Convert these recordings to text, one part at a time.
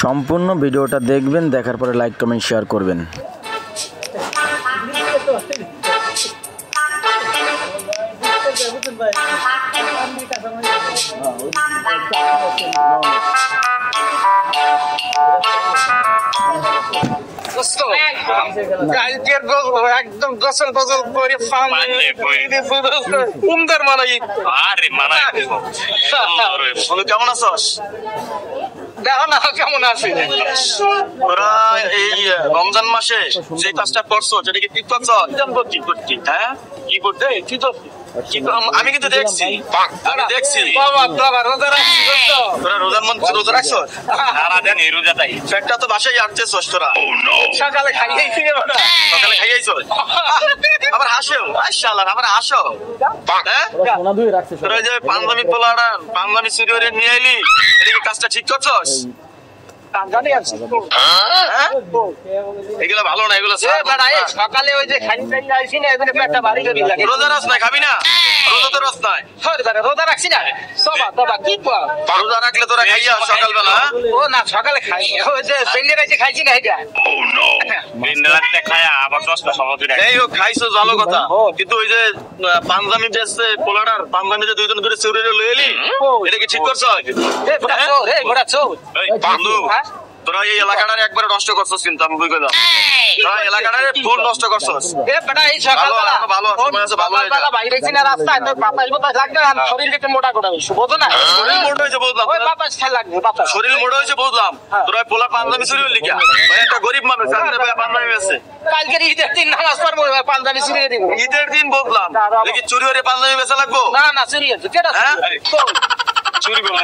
সম্পূর্ণ ভিডিওটা দেখবেন, দেখার পরে লাইক কমেন্ট শেয়ার করবেন। একদম গোসল ফসল করে সুন্দর মানাই। কেমন আছস? দেখো না কেমন আছে। তোরা এই রমজান মাসে যে কাজটা করছো সেটা কি ঠিক করছো? হ্যাঁ কি করতে কি তো আমি কিন্তু দেখছি, আমি দেখছি তোরা রোজা রাখছো। একটা তো বাসায় আসতেছস তোরা, সকালে খাইয়েছি, সকালে খাইয়েছ আবার হাসো, আবার হাসো। তোরা যে পাঞ্জাবি পোলাটা পাঞ্জাবি সিরিয়রে নিয়ে এলি, এটা কি কাজটা ঠিক করছস? এগুলো ভালো না, এগুলো সকালে ওই যে রোজা রস নাই, খাবি না? রোজা তো রস নাই, রোজা রাখছি না। রোজা রাখলে তোরা খাইয়া সকালবেলা? ও না, সকালে খাই, ওই যে খাইছি না। এটা এই হোক, খাইছো ভালো কথা, কিন্তু ওই যে পাঞ্জাবি বেচছে পোলাটার পাঞ্জাবি যে দুইজন করে চুরি লয়ে এলি, এটা কি ঠিক করছো? বন্ধু তোরা এই এলাকাটারে একবারে নষ্ট করছস, কিন্তু আমি বুঝে গেলাম তোরা এলাকাটারে ফুল নষ্ট করছস। এই সকালবেলা ভালো আছে, ভালো হয়ে যা। বাইরে ছিনা রাস্তায় তোর বাতাস বাতাস লাগবে, আর শরীর একটু মোটা করে দিস, বুঝো না? শরীর মোটা হইছে বুঝলাম, ওই বাতাস খাই লাগবে, বাতাস শরীর মোটা হইছে বুঝলাম। তোরা পোলা পাঞ্জাবি চুরি হলি কি? ভাই একটা গরিব মানুষ আছে, ভাই পাঞ্জাবি বেচে। কালকে ঈদের দিন নামাজ পড়বো, পাঞ্জাবি চুরি দিব। ঈদের দিন বুঝলাম, দেখি চুরি হয়ে পাঞ্জাবি বেচা লাগবো? না না, চুরি হচ্ছে কেটা চুরি বল।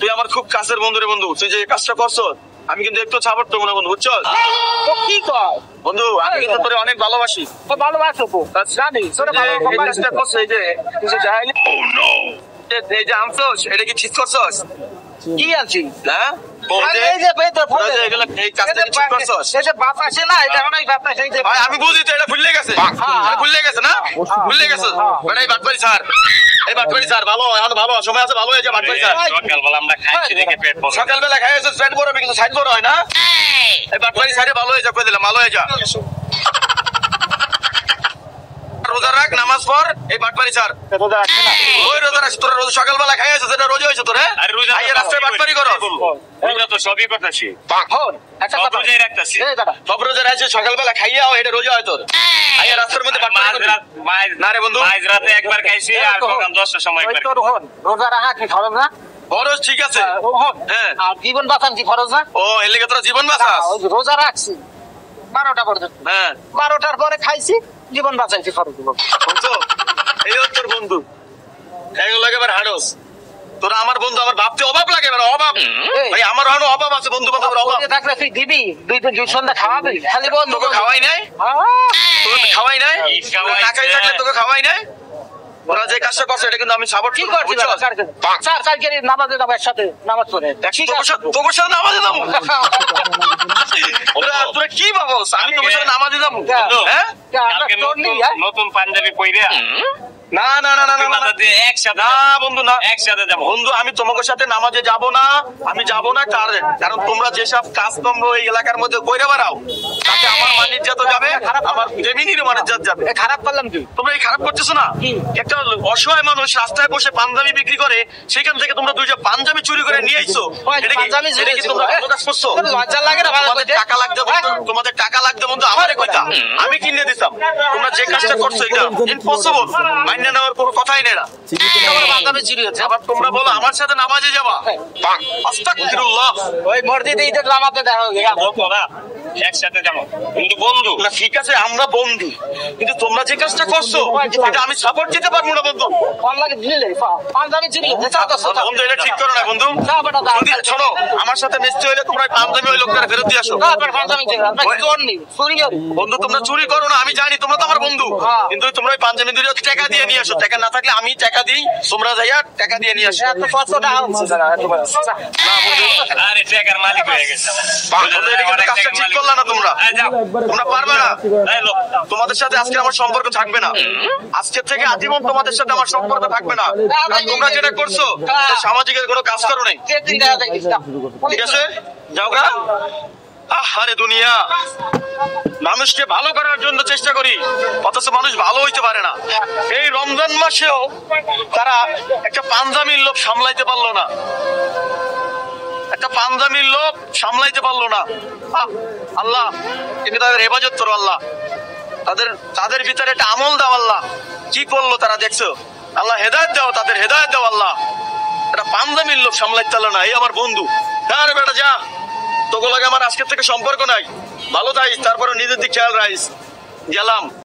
তুই আমার খুব কাছের বন্ধু রে বন্ধু, তুই যে কাজটা করছ আমি কিন্তু একটু সাপোর্ট করবো না বন্ধু, বুঝছো? কি কর বন্ধু, আমি কিন্তু তোরে অনেক ভালোবাসি। ভালোবাসো জানি, কাজটা করছো এই যে এই যে আনছোস, এটা কি ঠিক করছস? কি আনছি? হ্যাঁ আমি বুঝি তো, এটা ভুলে গেছে, ভুলে গেছে না, ভুলে গেছে। বাটবাড়ি স্যার, এই বাটবাড়ি স্যার ভালো, এখন ভালো সময় আছে, ভালো হয়েছে বাটবাড়ি স্যার। সকালবেলা খাইছো পেট বড় হবে, কিন্তু সাইড বড় হয় না। এই বাটবাড়ি স্যারে ভালো হয়ে যা, করে দিলাম ভালো হয়ে যা। রোজা রাখ, নামাজ পড়। এই বাটবাড়ি স্যার ওই রোজা রাখছিস, তোরা রোজা সকালবেলা খাইছো, সেটা রোজা হয়েছে তোরে। রাস্তায় বাটবাড়ি করো, সবই করতেছি, সব রোজা রাখছে, সকালবেলা খাইয়া এটা রোজা হয় তোর। রাস্তার মধ্যে না রে বন্ধু, রাতে একবার খাইছি, আর 10টার সময় রোজা রাখা কি খরচ না? খরচ ঠিক আছে, হ্যাঁ, আর জীবন বাঁচান কি খরচ না? ও এর লেগে তোরা জীবন বাঁচাস। রোজা রাখছি 12টা পর্যন্ত, হ্যাঁ 12টার পরে খাইছি, জীবন বাঁচাইছি খরচ। এই তোর বন্ধু, এগুলো একেবারে হারস। তোরা আমার বন্ধু, আমার ভাবতে অভাব লাগে, অভাব ভাই, আমার অভাব আছে বন্ধু বান্ধবের অভাব থাকলে তুই দিবি, দুই দিন সন্ধ্যা খাওয়াবি খালি বন্ধু। তোকে খাওয়াই নাই, তোকে খাওয়াই নাই, টাকাই থাকলে তোকে খাওয়াই নাই। ওরা যে কাজটা করছে এটা কিন্তু আমি সাপোর্ট করি। স্যার কালকে নামাজে যাবো, একসাথে নামাজ পড়ে তোর সাথে নামাজে যাবো। তোরা কি ভাবস আমি তোর সাথে নামাজে যাবো? নতুন পাঞ্জাবি পইরা না না না না একসাথে না বন্ধু, না একসাথে যাবো বন্ধু। আমি তোমাদের সাথে নামাজে যাব না, আমি যাব না। কারণ তোমরা যেসব কাজ তোমরা এই এলাকার মধ্যে কইরা বেড়াও, তাতে আমার মানিজ্জাত যাবে, আমার ফ্যামিলির মানিজ্জাত যাবে। খারাপ করলাম কি? তোমরা এই খারাপ করতেছো না? একটা অসহায় মানুষ রাস্তায় বসে পাঞ্জাবি বিক্রি করে, সেখান থেকে তোমরা দুইটা পাঞ্জাবি চুরি করে নিয়ে আইছো। এটা কি তোমরা ভালো কাজ করছো? লজ্জা লাগে না? টাকা লাগবে বন্ধু, তোমাদের টাকা লাগবে বন্ধু, আমারে কইতা আমি কিনে দিতাম। তোমরা যে কাজটা করছো এটা ইম্পসিবল, মাইনে নেওয়ার কোনো কথাই নেই। পাঞ্জাবি চুরি হচ্ছে, আবার তোমরা বলো আমার সাথে নামাজে যাবা। আস্তাগফিরুল্লাহ, ওই মসজিদে ঈদের নামাজে দেখা হবে, একসাথে যাবো কিন্তু বন্ধু। না ঠিক আছে, আমরা বন্ধু, কিন্তু তোমরা যে কাজটা করছো এটা আমি সাপোর্ট দিতে পারবো না বন্ধু। বন্ধু এটা ঠিক করো না বন্ধু। শোনো, আমার সাথে মিশতে হইলে তোমরা পাঞ্জাবি ওই লোকটা ফেরত দিয়ে আসো। বন্ধু তোমরা চুরি করো না, আমি জানি, তোমরা তো আমার বন্ধু, কিন্তু তোমরা ওই পাঞ্জাবি দুটো টাকা দিয়ে নিয়ে আসো। টাকা না থাকলে আমি টাকা দিই, তোমরা যাইয়া টাকা দিয়ে নিয়ে আসো। মালিক হয়ে গেছে, কাজটা ঠিক করলা না তোমরা, তোমরা পারবে না। তোমাদের সাথে আজকে আমার সম্পর্ক থাকবে না, আজকের থেকে আজীবন তোমাদের সাথে আমার সম্পর্ক থাকবে না। তোমরা যেটা করছো সামাজিকের কোনো কাজ করো নাই, ঠিক আছে? যাও গা। আরে দুনিয়া, মানুষকে ভালো করার জন্য চেষ্টা করি, অথচ মানুষ ভালো হইতে পারে না। এই রমজান মাসেও তারা একটা পাঞ্জাবির লোভ সামলাইতে পারলো না, একটা পাঞ্জাবির লোভ সামলাইতে পারলো না। আল্লাহ কিন্তু তাদের হেফাজত করো আল্লাহ, তাদের ভিতরে একটা আমল দাও আল্লাহ। কি করলো তারা দেখছো আল্লাহ, হেদায়েত দাও, তাদের হেদায়েত দাও আল্লাহ। একটা পাঞ্জাবির লোভ সামলাইতে পারলো না। এই আমার বন্ধু, আরে বেটা যা, তোকে লাগে আমার আজকের থেকে সম্পর্ক নাই, ভালো থাকিস, তারপরে নিজের দিক খেয়াল রাখিস। গেলাম।